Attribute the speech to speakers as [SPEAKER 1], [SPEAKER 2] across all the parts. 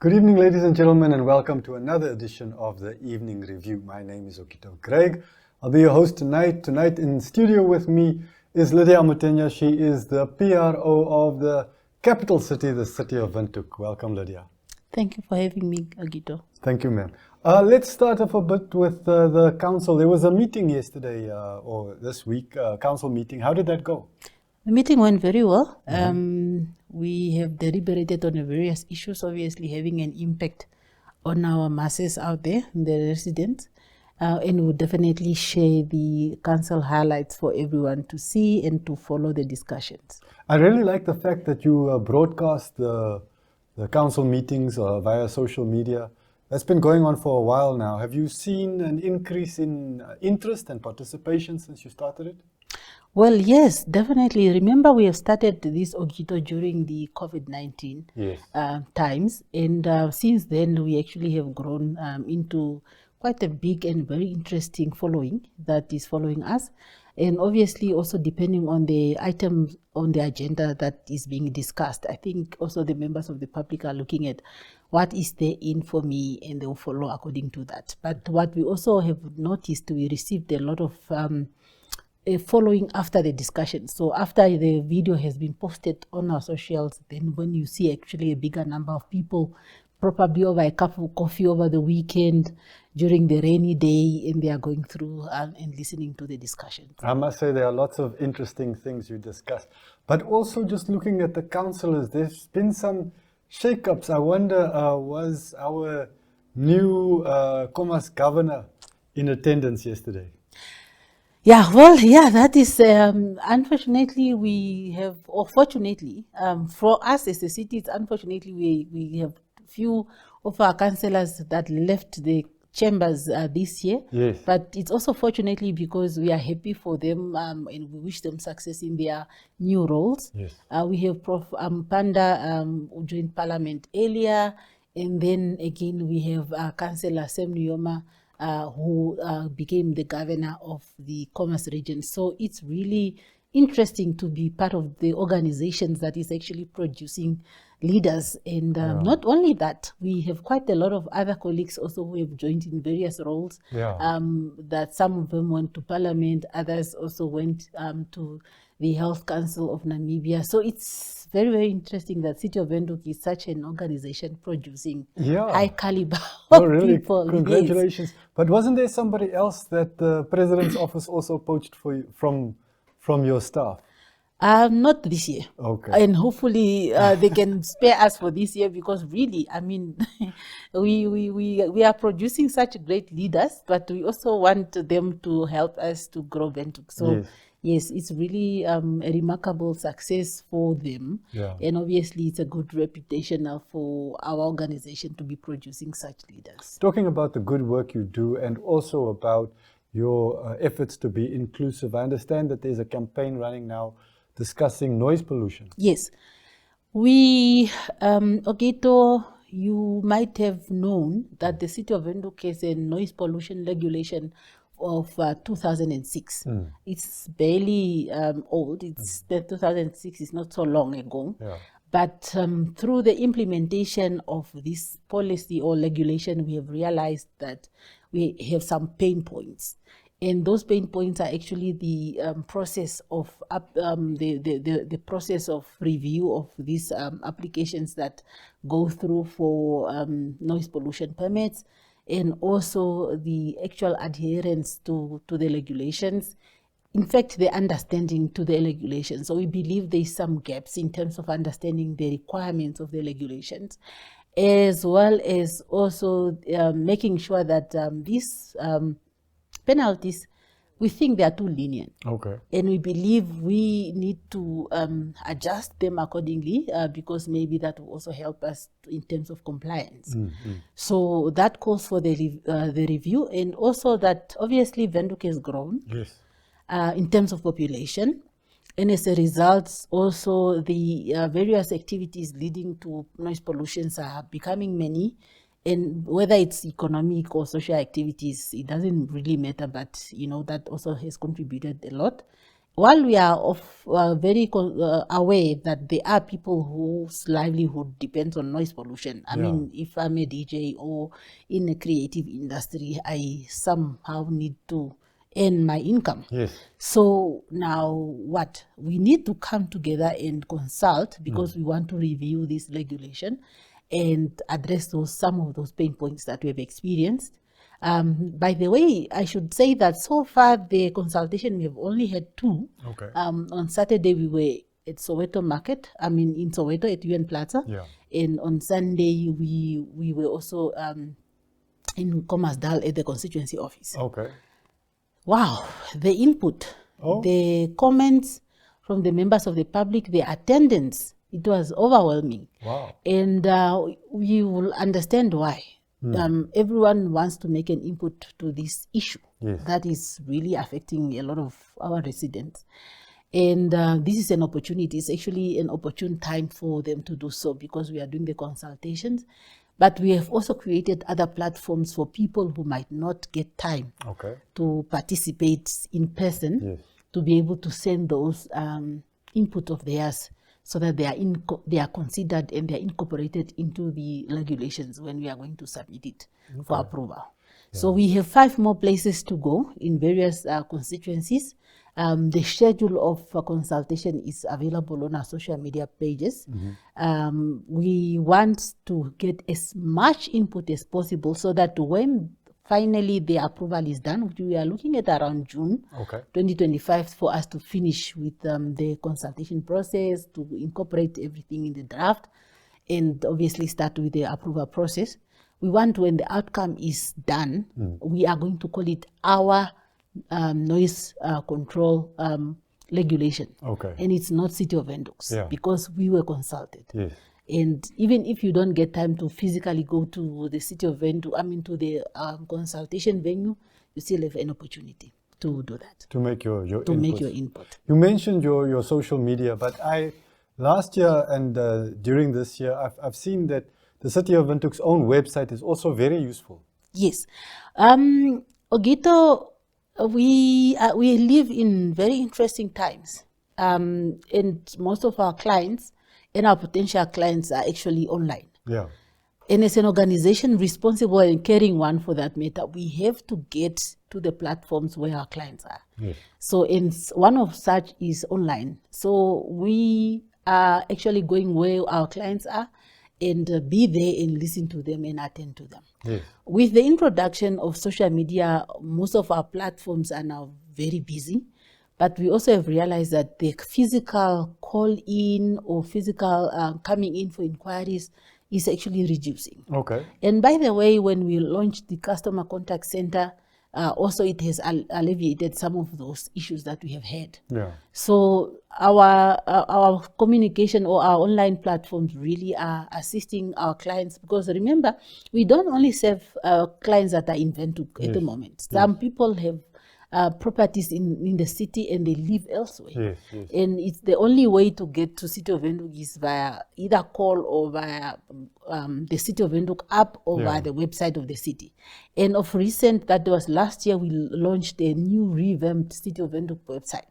[SPEAKER 1] Good evening, ladies and gentlemen, and welcome to another edition of the Evening Review. My name is Okito Craig. I'll be your host tonight. Tonight in studio with me is Lydia Amutenya. She is the PRO of the capital city, the city of Windhoek. Welcome, Lydia.
[SPEAKER 2] Thank you for having me, Okito.
[SPEAKER 1] Thank you, ma'am. Let's start off a bit with the council. There was a meeting yesterday or this week, council meeting. How did that go?
[SPEAKER 2] The meeting went very well. We have deliberated on the various issues, obviously having an impact on our masses out there, the residents, and we'll definitely share the council highlights for everyone to see and to follow the discussions.
[SPEAKER 1] I really like the fact that you broadcast the council meetings via social media. That's been going on for a while now. Have you seen an increase in interest and participation since you started it?
[SPEAKER 2] Well, yes, definitely. Remember, we have started this Okito during the COVID-19 times, and since then we actually have grown into quite a big and very interesting following that is following us, and obviously also depending on the items on the agenda that is being discussed. I think also the members of the public are looking at what is there in for me, and they will follow according to that. But what we also have noticed, we received a lot of following after the discussion. So after the video has been posted on our socials, then when you see actually a bigger number of people, probably over a cup of coffee over the weekend during the rainy day, and they are going through and listening to the discussions.
[SPEAKER 1] I must say there are lots of interesting things you discussed, but also just looking at the councillors, there's been some shake-ups. I wonder, was our new Commerce governor in attendance yesterday?
[SPEAKER 2] Yeah, well, yeah, that is, unfortunately, we have, or fortunately, for us as a city, it's unfortunately, we have few of our councillors that left the chambers this year.
[SPEAKER 1] Yes.
[SPEAKER 2] But it's also fortunately because we are happy for them and we wish them success in their new roles.
[SPEAKER 1] Yes.
[SPEAKER 2] We have Prof. Panda who joined Parliament earlier, and then again we have Councillor Sam Nyoma, who became the governor of the Commerce region. So it's really interesting to be part of the organizations that is actually producing leaders. And not only that, we have quite a lot of other colleagues also who have joined in various roles. That some of them went to Parliament, others also went to the Health Council of Namibia. So it's very, very interesting that City of Windhoek is such an organization producing high caliber
[SPEAKER 1] really,
[SPEAKER 2] people.
[SPEAKER 1] Congratulations. Yes. But wasn't there somebody else that the President's office also poached for you, from your staff?
[SPEAKER 2] Not this year.
[SPEAKER 1] Okay.
[SPEAKER 2] And hopefully they can spare us for this year, because really, I mean, we are producing such great leaders, but we also want them to help us to grow Windhoek. So yes, it's really a remarkable success for them. And obviously it's a good reputation for our organization to be producing such leaders.
[SPEAKER 1] Talking about the good work you do and also about your efforts to be inclusive, I understand that there's a campaign running now discussing noise pollution.
[SPEAKER 2] Yes. We, Okito, you might have known that the City of Windhoek has a noise pollution regulation of 2006. It's barely old. It's the 2006 is not so long ago. But through the implementation of this policy or regulation, we have realized that we have some pain points. And those pain points are actually the process of the process of review of these applications that go through for noise pollution permits, and also the actual adherence to the regulations. In fact, the understanding to the regulations. So we believe there's some gaps in terms of understanding the requirements of the regulations, as well as also making sure that these penalties, we think they are too lenient. And we believe we need to adjust them accordingly, because maybe that will also help us in terms of compliance. So that calls for the review, and also that obviously Windhoek has grown in terms of population. And as a result, also the various activities leading to noise pollutions are becoming many. And whether it's economic or social activities, it doesn't really matter, but you know, that also has contributed a lot. while we are very aware that there are people whose livelihood depends on noise pollution. I mean, if I'm a DJ or in a creative industry, I somehow need to earn my income.
[SPEAKER 1] Yes.
[SPEAKER 2] So now what? We need to come together and consult because we want to review this regulation and address some of those pain points that we have experienced. By the way, I should say that so far the consultation, we have only had 2.
[SPEAKER 1] Okay.
[SPEAKER 2] On Saturday, we were at Soweto Market, in Soweto at UN Plaza.
[SPEAKER 1] Yeah.
[SPEAKER 2] And on Sunday, we were also in Commersdal at the constituency office.
[SPEAKER 1] Okay.
[SPEAKER 2] Wow, the input, the comments from the members of the public, the attendance, it was overwhelming.
[SPEAKER 1] Wow.
[SPEAKER 2] And we will understand why. Everyone wants to make an input to this issue that is really affecting a lot of our residents. And this is an opportunity. It's actually an opportune time for them to do so because we are doing the consultations. But we have also created other platforms for people who might not get time to participate in person to be able to send those input of theirs so that they are considered and they are incorporated into the regulations when we are going to submit it for approval. So we have 5 more places to go in various constituencies. The schedule of consultation is available on our social media pages. We want to get as much input as possible so that when finally the approval is done, which we are looking at around June 2025 for us to finish with the consultation process, to incorporate everything in the draft, and obviously start with the approval process. We want, when the outcome is done, we are going to call it our noise control regulation. And it's not City of Windhoek because we were consulted. And even if you don't get time to physically go to the City of Windhoek, to the consultation venue, you still have an opportunity to do that.
[SPEAKER 1] To make your
[SPEAKER 2] to
[SPEAKER 1] input.
[SPEAKER 2] Make your input.
[SPEAKER 1] You mentioned your social media, but last year and during this year, I've seen that the City of Windhoek's own website is also very useful.
[SPEAKER 2] Yes. Ogito, we live in very interesting times. And most of our clients and our potential clients are actually online. And as an organization responsible and caring one for that matter, we have to get to the platforms where our clients are. So one of such is online. So we are actually going where our clients are and be there and listen to them and attend to them. With the introduction of social media, most of our platforms are now very busy. But we also have realized that the physical call-in or physical coming in for inquiries is actually reducing. And by the way, when we launched the Customer Contact Center, also it has alleviated some of those issues that we have had. So our communication or our online platforms really are assisting our clients because remember, we don't only serve clients that are in Windhoek at the moment. Some people have properties in the city and they live elsewhere. And it's the only way to get to City of Windhoek is via either call or via the City of Windhoek app or via the website of the city. And of recent, that was last year, we launched a new revamped City of Windhoek website.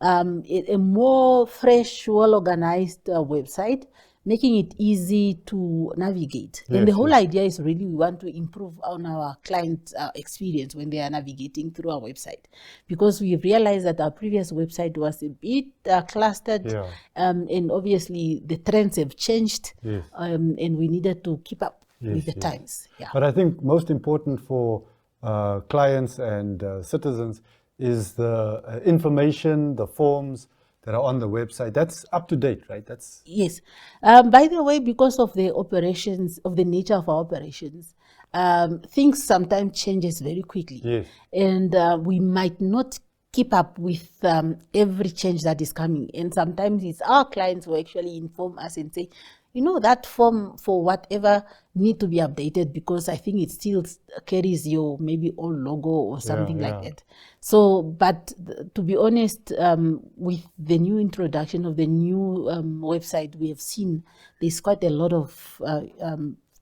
[SPEAKER 2] A more fresh, well-organized website, making it easy to navigate. And the whole idea is really we want to improve on our client experience when they are navigating through our website. Because we realized that our previous website was a bit clustered and obviously the trends have changed and we needed to keep up with the times.
[SPEAKER 1] But I think most important for clients and citizens is the information, the forms that are on the website. That's up to date, right?
[SPEAKER 2] Yes. By the way, because of the operations, of the nature of our operations, things sometimes changes very quickly. And we might not keep up with every change that is coming. And sometimes it's our clients who actually inform us and say, you know, that form for whatever need to be updated because I think it still carries your maybe old logo or something like that. So, but to be honest, with the new introduction of the new website, we have seen there's quite a lot of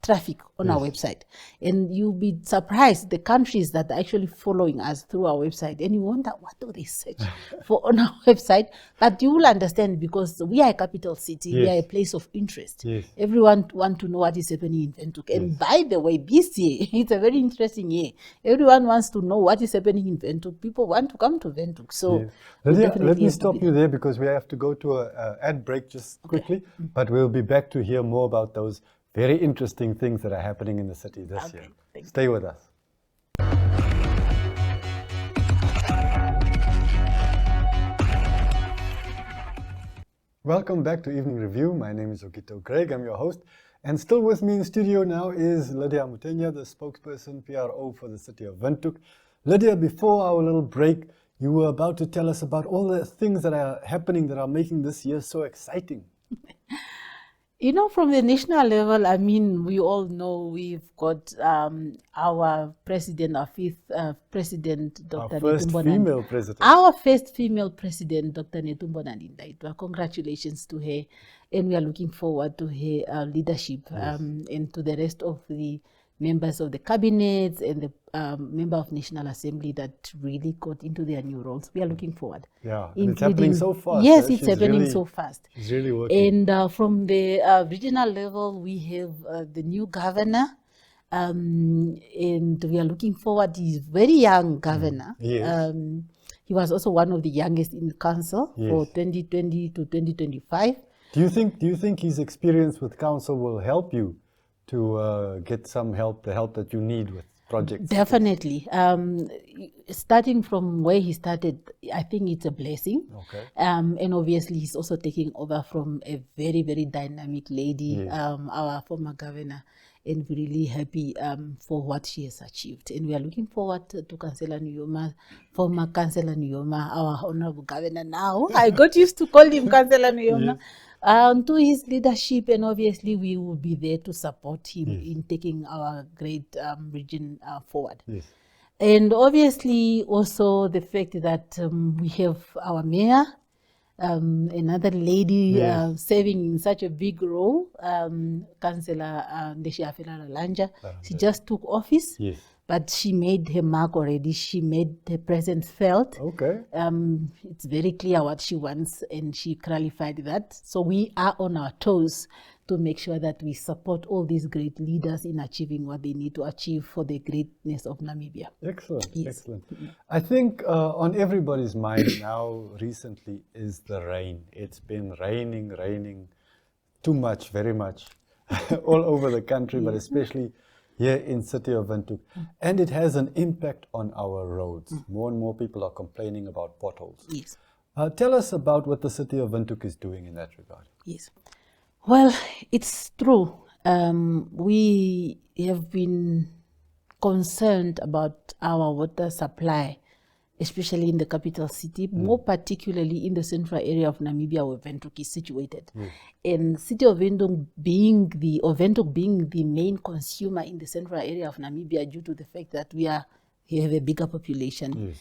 [SPEAKER 2] traffic on our website, and you'll be surprised the countries that are actually following us through our website, and you wonder what do they search for on our website. But you will understand, because we are a capital city, we are a place of interest. Everyone want to know what is happening in Windhoek. And by the way, this year it's a very interesting year. Everyone wants to know what is happening in Windhoek. People want to come to Windhoek. So
[SPEAKER 1] Lydia, let me stop you there, because we have to go to an ad break just quickly, but we'll be back to hear more about those very interesting things that are happening in the city this year. Stay with us. Welcome back to Evening Review. My name is Okito Craig. I'm your host. And still with me in studio now is Lydia Amutenya, the spokesperson, PRO for the city of Windhoek. Lydia, before our little break, you were about to tell us about all the things that are happening that are making this year so exciting.
[SPEAKER 2] You know, from the national level, I mean, we all know we've got our president, our fifth president, Dr.
[SPEAKER 1] Our first female president.
[SPEAKER 2] Our first female president, Dr. Netumbo Nandi-Ndaitwah. Congratulations to her. And we are looking forward to her leadership and to the rest of the members of the cabinet and the member of National Assembly that really got into their new roles. We are looking forward.
[SPEAKER 1] Yeah, it's happening so fast.
[SPEAKER 2] Yes, it's happening so fast.
[SPEAKER 1] She's really working.
[SPEAKER 2] And from the regional level, we have the new governor, and we are looking forward. He's a very young governor. He was also one of the youngest in the council for 2020 to 2025.
[SPEAKER 1] Do you think his experience with council will help you to get some help, the help that you need with projects?
[SPEAKER 2] Definitely. Starting from where he started, I think it's a blessing.
[SPEAKER 1] Okay.
[SPEAKER 2] And obviously, he's also taking over from a very, very dynamic lady, our former governor, and we're really happy for what she has achieved. And we are looking forward to Councillor Nyoma, former Councillor Nyoma, our honorable governor now. I got used to call him Councillor Nyoma. To his leadership, and obviously we will be there to support him in taking our great region forward. And obviously also the fact that we have our mayor, another lady serving in such a big role, Councillor Ndeshiafela Lanja. She just took office. But she made her mark already. She made her presence felt.
[SPEAKER 1] Okay.
[SPEAKER 2] It's very clear what she wants, and she clarified that. So we are on our toes to make sure that we support all these great leaders in achieving what they need to achieve for the greatness of Namibia.
[SPEAKER 1] Excellent, excellent. I think on everybody's mind now recently is the rain. It's been raining too much, very much, all over the country, but especially here in city of Windhoek. And it has an impact on our roads. More and more people are complaining about potholes. Tell us about what the city of Windhoek is doing in that regard.
[SPEAKER 2] Well, it's true. We have been concerned about our water supply, especially in the capital city, more particularly in the central area of Namibia where Windhoek is situated. And city of Windhoek being the main consumer in the central area of Namibia due to the fact that we have a bigger population.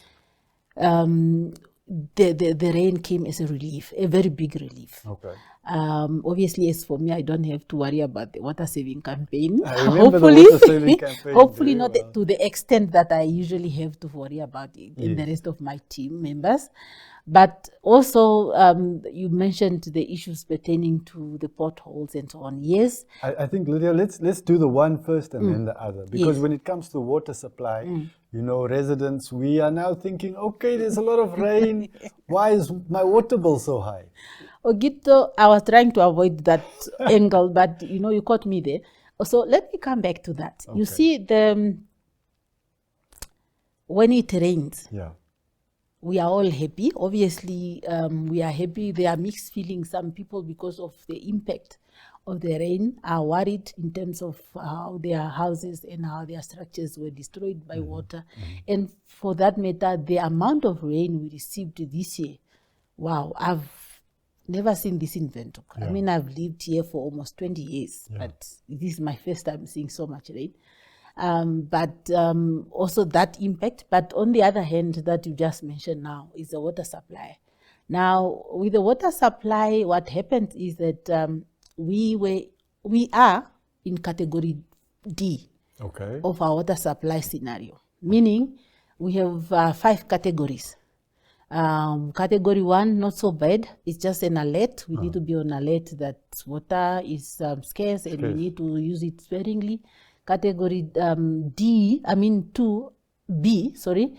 [SPEAKER 2] The rain came as a relief, a very big relief.
[SPEAKER 1] Okay.
[SPEAKER 2] Obviously, as for me, I don't have to worry about the water saving campaign.
[SPEAKER 1] I remember the water saving campaign.
[SPEAKER 2] Hopefully not to the extent that I usually have to worry about it in the rest of my team members. But also, you mentioned the issues pertaining to the potholes and so on. Yes.
[SPEAKER 1] I think, Lydia, let's do the one first and then the other. Because when it comes to water supply, you know, residents, we are now thinking, okay, there's a lot of rain. Why is my water bill so high?
[SPEAKER 2] Ogito, I was trying to avoid that angle, but you know, you caught me there. So let me come back to that. Okay. You see, when it rains, we are all happy. Obviously, we are happy. There are mixed feelings. Some people, because of the impact of the rain, are worried in terms of how their houses and how their structures were destroyed by water. And for that matter, the amount of rain we received this year, wow, I've never seen this in Windhoek. I mean, I've lived here for almost 20 years, but this is my first time seeing so much rain. But also that impact. But on the other hand, that you just mentioned now is the water supply. Now, with the water supply, what happened is that we are in category D
[SPEAKER 1] Okay.
[SPEAKER 2] of our water supply scenario, meaning we have 5 categories. Category 1, not so bad. It's just an alert. We need to be on alert that water is scarce and we need to use it sparingly. Category 2B, sorry.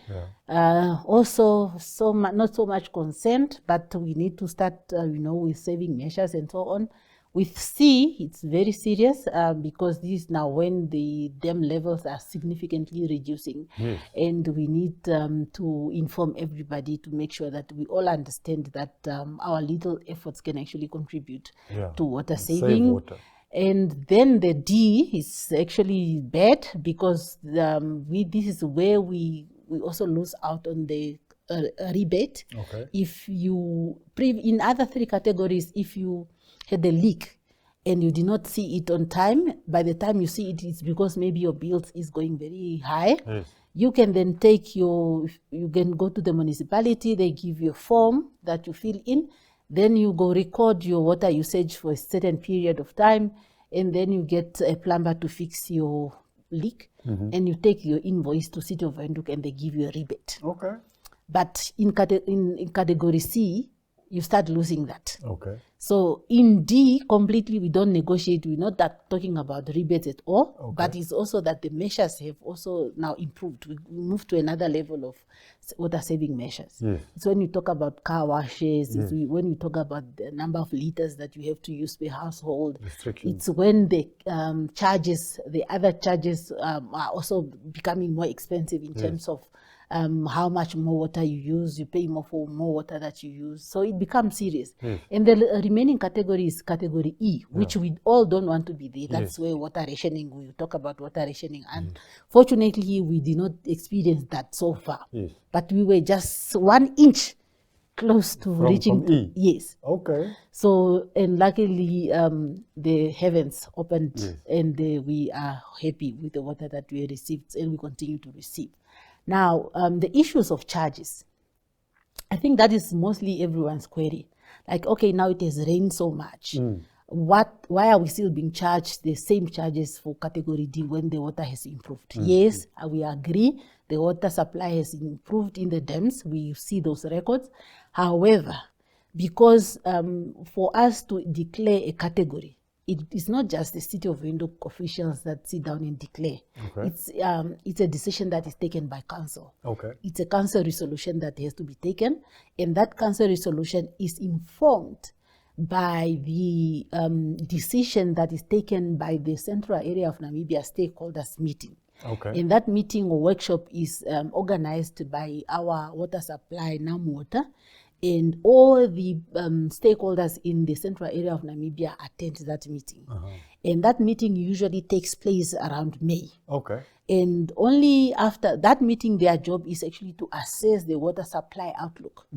[SPEAKER 2] Also, not so much concerned, but we need to start, with saving measures and so on. With C, it's very serious because this is now when the dam levels are significantly reducing.
[SPEAKER 1] Yes.
[SPEAKER 2] And we need to inform everybody to make sure that we all understand that our little efforts can actually contribute to water saving.
[SPEAKER 1] Save water.
[SPEAKER 2] And then the D is actually bad because this is where we also lose out on the rebate.
[SPEAKER 1] Okay.
[SPEAKER 2] If you, in other 3 categories, if you had a leak and you did not see it on time, by the time you see it, it's because maybe your bills is going very high.
[SPEAKER 1] Yes.
[SPEAKER 2] You can then you can go to the municipality, they give you a form that you fill in, then you go record your water usage for a certain period of time, and then you get a plumber to fix your leak, and you take your invoice to City of Windhoek and they give you a rebate.
[SPEAKER 1] Okay.
[SPEAKER 2] But in category C, you start losing that.
[SPEAKER 1] Okay.
[SPEAKER 2] So in D, completely we don't negotiate. We're not talking about rebates at all, but it's also that the measures have also now improved. We moved to another level of water saving measures.
[SPEAKER 1] Yes.
[SPEAKER 2] So when you talk about car washes, when you talk about the number of liters that you have to use per household, it's when the other charges are also becoming more expensive in terms of how much more water you use, you pay more for more water that you use. So it becomes serious. And the remaining category is category E, which we all don't want to be there. That's where water rationing, we talk about water rationing. And fortunately, we did not experience that so far. But we were just 1 inch close to reaching
[SPEAKER 1] E.
[SPEAKER 2] Yes.
[SPEAKER 1] Okay.
[SPEAKER 2] So, and luckily, the heavens opened and we are happy with the water that we received and we continue to receive. Now, the issues of charges, I think that is mostly everyone's query. Like, okay, now it has rained so much. Why are we still being charged the same charges for category D when the water has improved? Yes, we agree. The water supply has improved in the dams. We see those records. However, because for us to declare a category, it is not just the City of Windhoek officials that sit down and declare. It's a decision that is taken by council. It's a council resolution that has to be taken, and that council resolution is informed by the decision that is taken by the Central Area of Namibia stakeholders meeting. And that meeting or workshop is organized by our water supply, NamWater, and all the stakeholders in the Central Area of Namibia attend that meeting. And that meeting usually takes place around May. And only after that meeting, their job is actually to assess the water supply outlook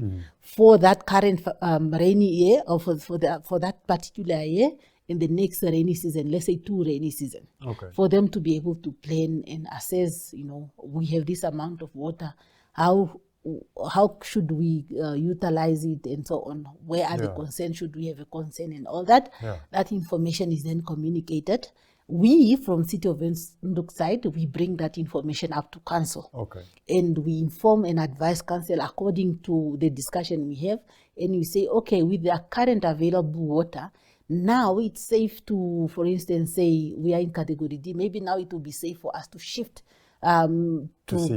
[SPEAKER 2] for that current rainy year, or for that particular year, in the next rainy season, let's say 2 rainy seasons, for them to be able to plan and assess, we have this amount of water, how should we utilize it and so on, where are the concerns, should we have a concern and all that. That information is then communicated. We, from City of Windhoek side, we bring that information up to council. And we inform and advise council according to the discussion we have. And we say, okay, with the current available water, now it's safe to, for instance, say we are in category D. Maybe now it will be safe for us to shift to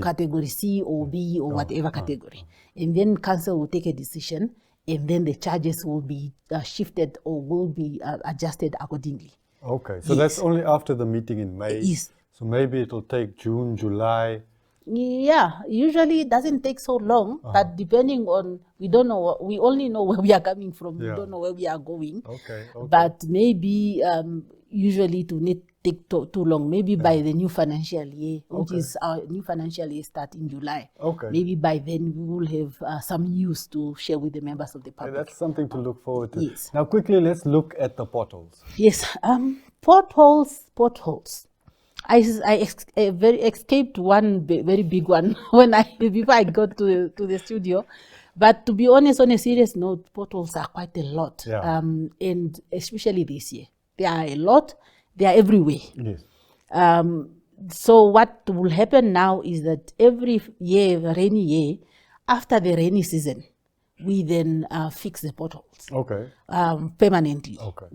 [SPEAKER 2] category C or B or whatever category. And then council will take a decision, and then the charges will be shifted or will be adjusted accordingly.
[SPEAKER 1] So that's only after the meeting in May. So maybe it will take June, July.
[SPEAKER 2] Yeah, usually it doesn't take so long, but depending on, we don't know, we only know where we are coming from, we don't know where we are going. But maybe usually it will not take too long, maybe by the new financial year, which is our new financial year start in July. Maybe by then we will have some news to share with the members of the public.
[SPEAKER 1] That's something to look forward to. Now quickly, let's look at the potholes. Potholes. I escaped one very big one before I got to the studio. But to be honest, on a serious note, potholes are quite a lot. And especially this year. They are a lot. They are everywhere.
[SPEAKER 2] So what will happen now is that every year, rainy year, after the rainy season, we then fix the potholes.
[SPEAKER 1] Okay.
[SPEAKER 2] Permanently.
[SPEAKER 1] Okay.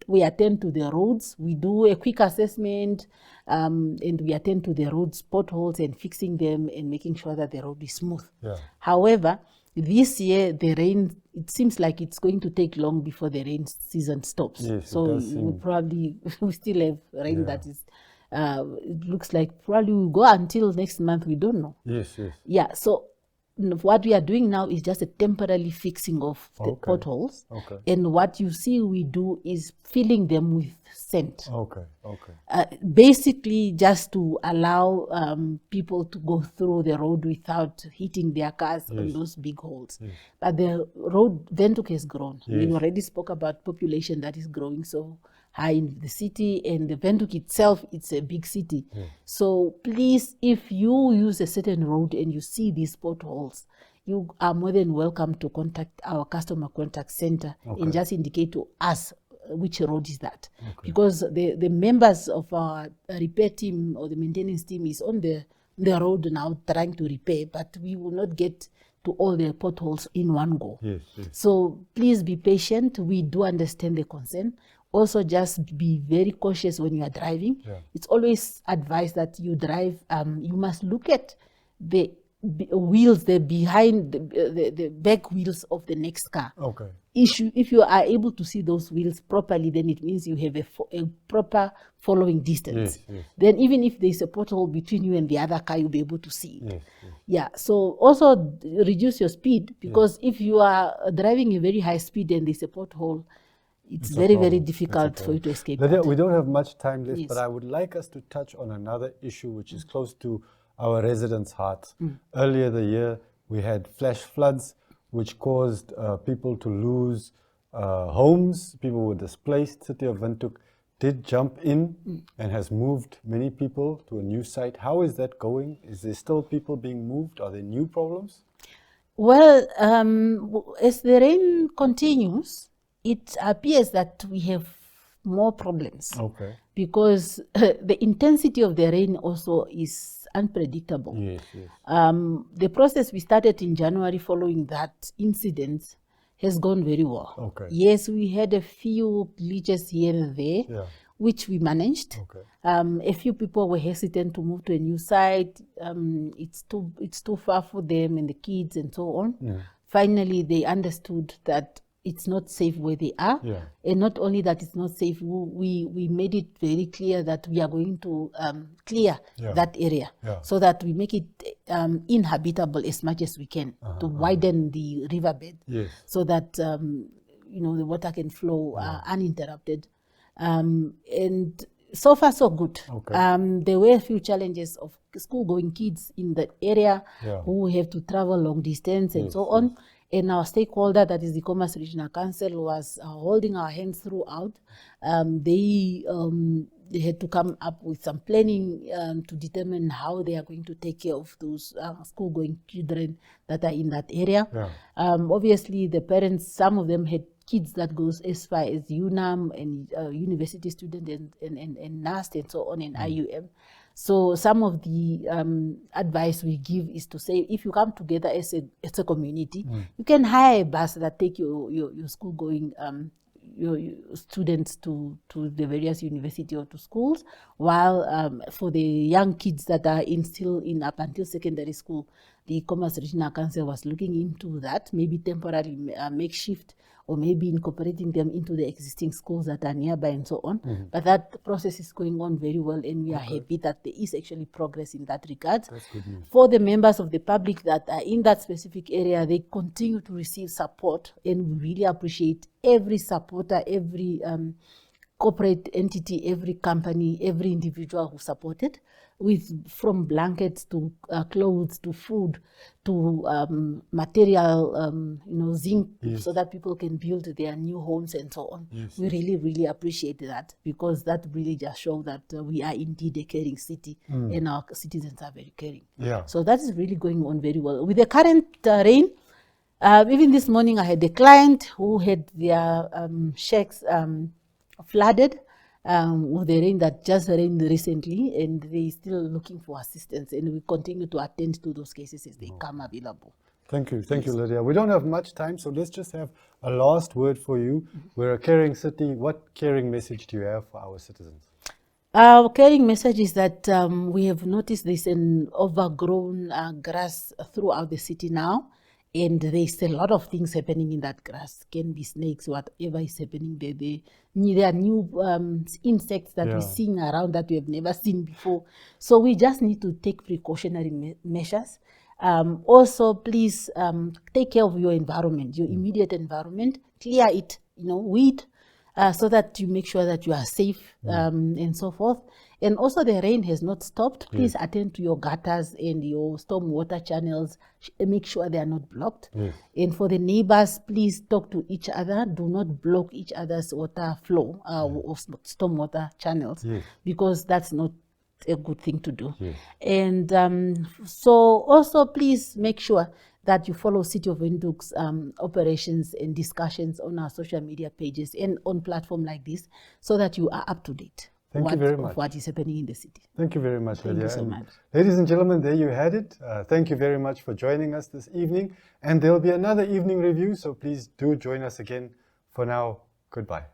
[SPEAKER 2] We attend to the roads, we do a quick assessment, and we attend to the roads, potholes, and fixing them and making sure that the road is smooth.
[SPEAKER 1] Yeah.
[SPEAKER 2] However, this year, the rain, it seems like it's going to take long before the rain season stops.
[SPEAKER 1] Yes,
[SPEAKER 2] so
[SPEAKER 1] it does seem.
[SPEAKER 2] we still have rain that is, it looks like probably will go until next month, we don't know.
[SPEAKER 1] Yes, yes.
[SPEAKER 2] Yeah, so what we are doing now is just a temporary fixing of the potholes.
[SPEAKER 1] Okay.
[SPEAKER 2] And what you see we do is filling them with sand.
[SPEAKER 1] Okay, okay.
[SPEAKER 2] Basically just to allow people to go through the road without hitting their cars on those big holes.
[SPEAKER 1] Yes.
[SPEAKER 2] But the road, Windhoek has grown.
[SPEAKER 1] Yes.
[SPEAKER 2] We already spoke about population that is growing so high in the city, and the Windhoek itself, it's a big city. So please, if you use a certain road and you see these potholes, you are more than welcome to contact our customer contact center and just indicate to us which road is that. Because the members of our repair team or the maintenance team is on the road now trying to repair, but we will not get to all the potholes in one go.
[SPEAKER 1] Yes, yes.
[SPEAKER 2] So please be patient. We do understand the concern. Also, just be very cautious when you are driving. It's always advised that you drive, you must look at the wheels, the behind, the back wheels of the next car.
[SPEAKER 1] Okay.
[SPEAKER 2] If you are able to see those wheels properly, then it means you have a proper following distance.
[SPEAKER 1] Yes, yes.
[SPEAKER 2] Then even if there's a pothole between you and the other car, you'll be able to see it.
[SPEAKER 1] Yes, yes.
[SPEAKER 2] Yeah, so also reduce your speed, because if you are driving a very high speed and there's a pothole, it's very, very difficult for you to escape.
[SPEAKER 1] Lydia, we don't have much time left,
[SPEAKER 2] Yes.
[SPEAKER 1] but I would like us to touch on another issue which is close to our residents' hearts. Earlier the year, we had flash floods which caused people to lose homes. People were displaced. City of Windhoek did jump in and has moved many people to a new site. How is that going? Is there still people being moved? Are there new problems?
[SPEAKER 2] Well, as the rain continues, it appears that we have more problems.
[SPEAKER 1] Okay.
[SPEAKER 2] Because the intensity of the rain also is unpredictable.
[SPEAKER 1] Yes, yes.
[SPEAKER 2] The process we started in January following that incident has gone very well.
[SPEAKER 1] Okay.
[SPEAKER 2] Yes, we had a few glitches here and there, which we managed.
[SPEAKER 1] Okay.
[SPEAKER 2] A few people were hesitant to move to a new site. It's too far for them and the kids and so on. Finally, they understood that it's not safe where they are. And not only that it's not safe, we made it very clear that we are going to clear that area so that we make it inhabitable as much as we can to widen the riverbed so that the water can flow uninterrupted. And so far so good. There were a few challenges of school-going kids in the area who have to travel long distance and so on. And our stakeholder, that is the Commerce Regional Council, was holding our hands throughout. They had to come up with some planning to determine how they are going to take care of those school-going children that are in that area. Obviously, the parents, some of them had kids that goes as far as UNAM and university students and NAST and so on, and IUM. So some of the advice we give is to say, if you come together as a community, you can hire a bus that take your school going your students to the various university or to schools, while for the young kids that are still in up until secondary school, the Commerce Regional Council was looking into that, maybe temporarily makeshift, or maybe incorporating them into the existing schools that are nearby and so on. But that process is going on very well, and we are happy that there is actually progress in that regard.
[SPEAKER 1] That's good news.
[SPEAKER 2] For the members of the public that are in that specific area, they continue to receive support, and we really appreciate every supporter, every corporate entity, every company, every individual who supported, from blankets to clothes to food to material, zinc, so that people can build their new homes and so on. We really, really appreciate that, because that really just shows that we are indeed a caring city, and our citizens are very caring. So that is really going on very well. With the current rain, even this morning I had a client who had their shacks flooded. with the rain that just rained recently, and they're still looking for assistance, and we continue to attend to those cases as they come available.
[SPEAKER 1] Thank you, Lydia. We don't have much time, so let's just have a last word for you. We're a caring city. What caring message do you have for our citizens?
[SPEAKER 2] Our caring message is that we have noticed there's an overgrown grass throughout the city now, and there's a lot of things happening in that grass. Can be snakes, whatever is happening there. There are new insects that we're seeing around that we have never seen before. So we just need to take precautionary measures. Also, please take care of your environment, your immediate environment. Clear it, weed, so that you make sure that you are safe and so forth. And also the rain has not stopped. Please attend to your gutters and your stormwater channels. Make sure they are not blocked. And for the neighbors, please talk to each other. Do not block each other's water flow or stormwater channels, because that's not a good thing to do. And so also please make sure that you follow City of Windhoek's operations and discussions on our social media pages and on platforms like this, so that you are up to date.
[SPEAKER 1] Thank you very much.
[SPEAKER 2] What is happening in the city.
[SPEAKER 1] Thank you very much,
[SPEAKER 2] Thank
[SPEAKER 1] Lydia.
[SPEAKER 2] you so much.
[SPEAKER 1] Ladies and gentlemen, there you had it. Thank you very much for joining us this evening. And there will be another evening review, so please do join us again. For now, goodbye.